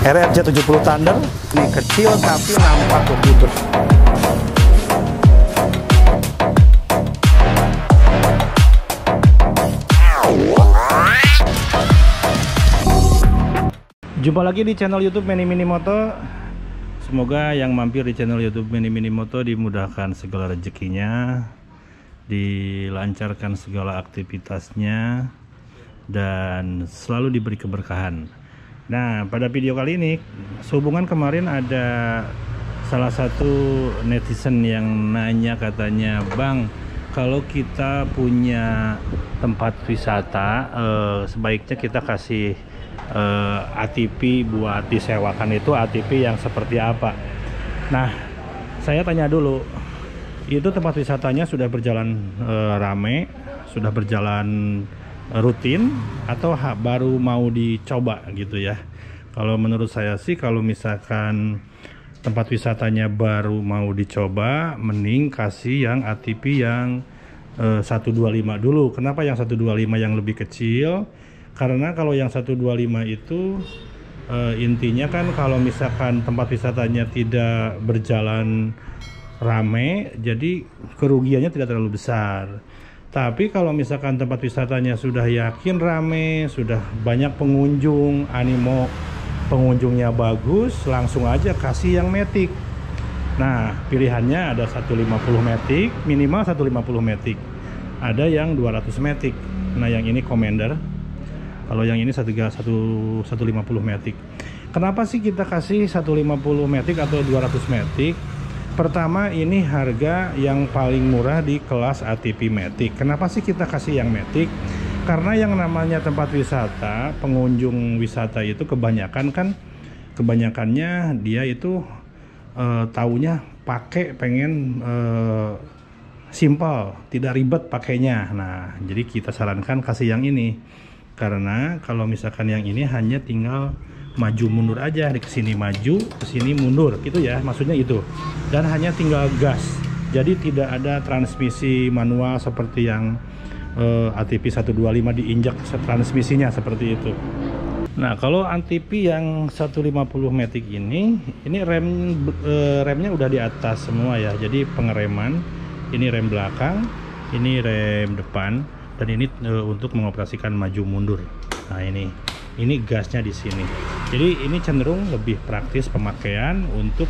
RRJ 70 Thunder ini kecil tapi nampak begitu. Jumpa lagi di channel YouTube Meni Mini Moto. Semoga yang mampir di channel YouTube Meni Mini Moto dimudahkan segala rezekinya, dilancarkan segala aktivitasnya, dan selalu diberi keberkahan. Nah, pada video kali ini sehubungan kemarin ada salah satu netizen yang nanya, katanya, "Bang, kalau kita punya tempat wisata, sebaiknya kita kasih ATP buat disewakan, itu ATP yang seperti apa?" Nah, saya tanya dulu, itu tempat wisatanya sudah berjalan rame, sudah berjalan rutin, atau baru mau dicoba gitu ya? Kalau menurut saya sih, kalau misalkan tempat wisatanya baru mau dicoba, mending kasih yang ATP yang 125 dulu. Kenapa yang 125 yang lebih kecil? Karena kalau yang 125 itu intinya kan kalau misalkan tempat wisatanya tidak berjalan rame, jadi kerugiannya tidak terlalu besar. Tapi kalau misalkan tempat wisatanya sudah yakin rame, sudah banyak pengunjung, animo pengunjungnya bagus, langsung aja kasih yang matic. Nah, pilihannya ada 150 matic, minimal 150 matic. Ada yang 200 matic. Nah, yang ini Commander. Kalau yang ini 150 matic. Kenapa sih kita kasih 150 matic atau 200 matic? Pertama, ini harga yang paling murah di kelas ATP matic. Kenapa sih kita kasih yang matic? Karena yang namanya tempat wisata, pengunjung wisata itu kebanyakannya dia itu taunya pakai, pengen simple, tidak ribet pakainya. Nah, jadi kita sarankan kasih yang ini. Karena kalau misalkan yang ini hanya tinggal maju mundur aja, di kesini maju, kesini mundur, gitu ya, maksudnya itu. Dan hanya tinggal gas. Jadi tidak ada transmisi manual seperti yang ATP 125 diinjak transmisinya seperti itu. Nah, kalau ATP yang 150 matic ini remnya udah di atas semua ya. Jadi pengereman, ini rem belakang, ini rem depan, dan ini untuk mengoperasikan maju mundur. Nah, ini gasnya di sini. Jadi ini cenderung lebih praktis pemakaian untuk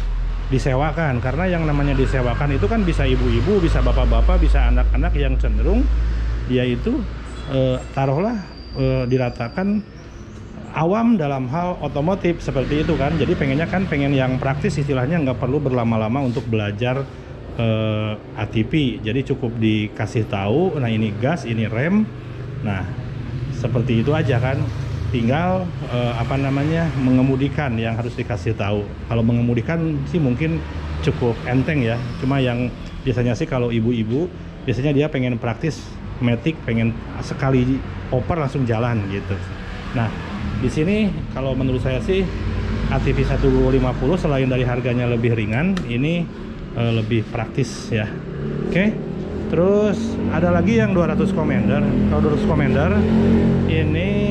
disewakan, karena yang namanya disewakan itu kan bisa ibu-ibu, bisa bapak-bapak, bisa anak-anak yang cenderung dia itu taruhlah diratakan awam dalam hal otomotif seperti itu kan. Jadi pengen yang praktis, istilahnya nggak perlu berlama-lama untuk belajar ATP. Jadi cukup dikasih tahu, nah ini gas, ini rem. Nah, seperti itu aja kan. Tinggal mengemudikan yang harus dikasih tahu. Kalau mengemudikan sih mungkin cukup enteng ya. Cuma yang biasanya sih kalau ibu-ibu biasanya dia pengen praktis matic, pengen sekali oper langsung jalan gitu. Nah, di sini kalau menurut saya sih ATP 150 selain dari harganya lebih ringan, ini lebih praktis ya. Oke. Terus ada lagi yang 200 Commander. Kalau 200 Commander ini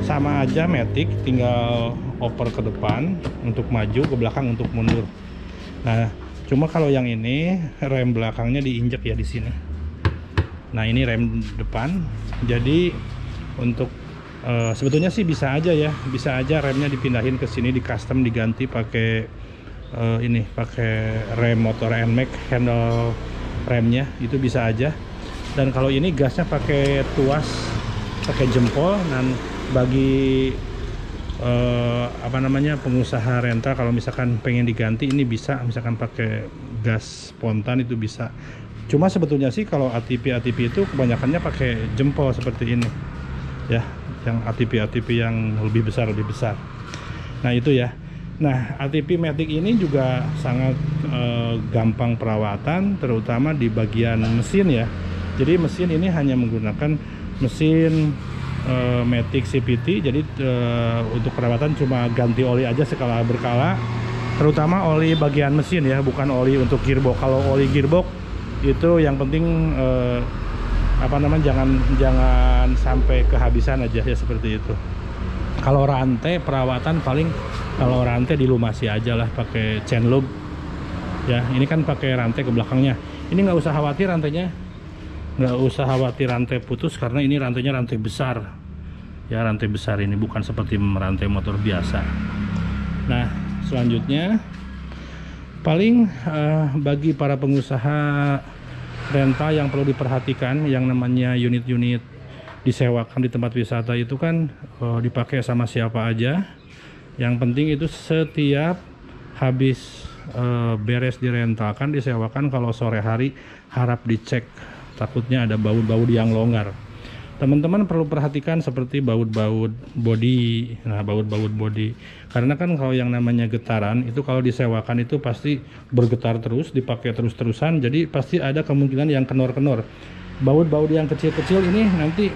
sama aja matic, tinggal oper ke depan untuk maju, ke belakang untuk mundur. Nah, cuma kalau yang ini rem belakangnya diinjek ya di sini. Nah, ini rem depan. Jadi untuk sebetulnya sih bisa aja ya, bisa aja remnya dipindahin ke sini, di custom, diganti pakai pakai rem motor NMAX, handle remnya itu bisa aja. Dan kalau ini gasnya pakai tuas, pakai jempol. Dan bagi pengusaha rental, kalau misalkan pengen diganti ini bisa, misalkan pakai gas spontan itu bisa. Cuma sebetulnya sih kalau ATP itu kebanyakannya pakai jempol seperti ini ya, yang ATP yang lebih besar. Nah, itu ya. Nah, ATP matic ini juga sangat gampang perawatan, terutama di bagian mesin ya. Jadi mesin ini hanya menggunakan mesin matic CVT. Jadi untuk perawatan cuma ganti oli aja sekala berkala, terutama oli bagian mesin ya, bukan oli untuk gearbox. Kalau oli gearbox itu yang penting jangan sampai kehabisan aja ya, seperti itu. Kalau rantai perawatan paling, kalau rantai dilumasi aja lah pakai chain loop. Ya, ini kan pakai rantai ke belakangnya. Ini nggak usah khawatir rantainya, nggak usah khawatir rantai putus karena ini rantainya rantai besar. Ya, rantai besar ini bukan seperti rantai motor biasa. Nah, selanjutnya paling bagi para pengusaha rental yang perlu diperhatikan, yang namanya unit-unit disewakan di tempat wisata itu kan dipakai sama siapa aja. Yang penting itu setiap habis beres direntalkan, disewakan, kalau sore hari harap dicek, takutnya ada baut-baut yang longgar. Teman-teman perlu perhatikan seperti baut-baut bodi. Nah, baut-baut bodi, karena kan kalau yang namanya getaran itu kalau disewakan itu pasti bergetar terus, dipakai terus-terusan, jadi pasti ada kemungkinan yang kenor-kenor. Baut-baut yang kecil-kecil ini nanti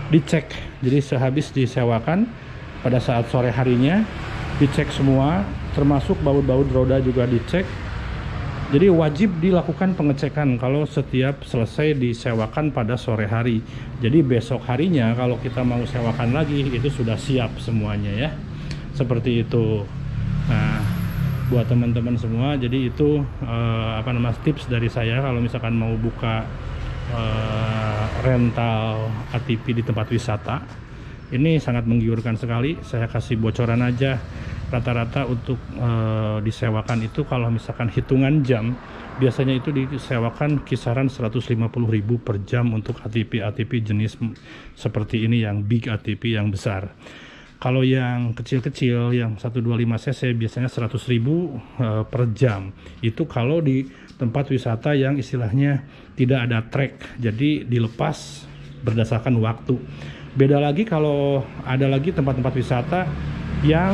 dicek, jadi sehabis disewakan pada saat sore harinya dicek semua, termasuk baut-baut roda juga dicek. Jadi wajib dilakukan pengecekan kalau setiap selesai disewakan pada sore hari. Jadi besok harinya kalau kita mau sewakan lagi itu sudah siap semuanya ya. Seperti itu. Nah, buat teman-teman semua, jadi itu tips dari saya kalau misalkan mau buka rental ATV di tempat wisata. Ini sangat menggiurkan sekali. Saya kasih bocoran aja. Rata-rata untuk disewakan itu kalau misalkan hitungan jam biasanya itu disewakan kisaran 150.000 per jam untuk ATV jenis seperti ini, yang big ATV yang besar. Kalau yang kecil-kecil yang 125 cc biasanya 100.000 per jam. Itu kalau di tempat wisata yang istilahnya tidak ada trek, jadi dilepas berdasarkan waktu. Beda lagi kalau ada lagi tempat-tempat wisata yang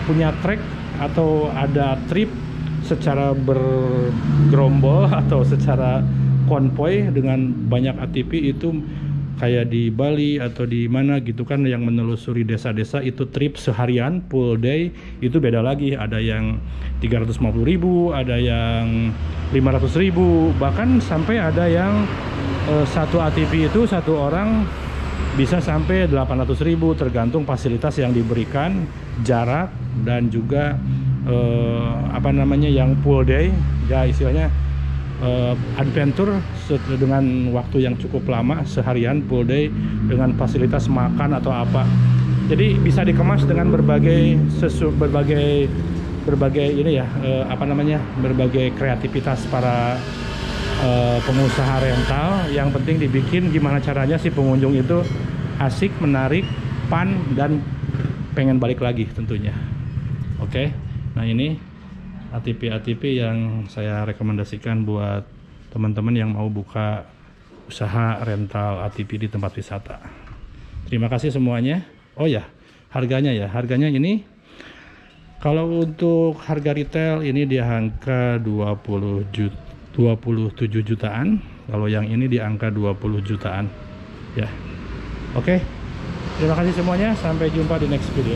punya trek atau ada trip secara bergerombol atau secara konvoy dengan banyak ATV, itu kayak di Bali atau di mana gitu kan, yang menelusuri desa-desa, itu trip seharian full day, itu beda lagi. Ada yang 350.000, ada yang 500.000, bahkan sampai ada yang satu ATV itu satu orang bisa sampai 800.000, tergantung fasilitas yang diberikan, jarak, dan juga yang full day ya, istilahnya adventure dengan waktu yang cukup lama, seharian full day dengan fasilitas makan atau apa. Jadi bisa dikemas dengan berbagai berbagai kreativitas para pengusaha rental. Yang penting dibikin gimana caranya si pengunjung itu asik, menarik, fun, dan pengen balik lagi tentunya. Oke, nah ini ATV yang saya rekomendasikan buat teman-teman yang mau buka usaha rental ATV di tempat wisata. Terima kasih semuanya. Oh ya, harganya ini kalau untuk harga retail ini di angka 27 jutaan, kalau yang ini di angka 20 jutaan ya. Oke, terima kasih semuanya, sampai jumpa di next video.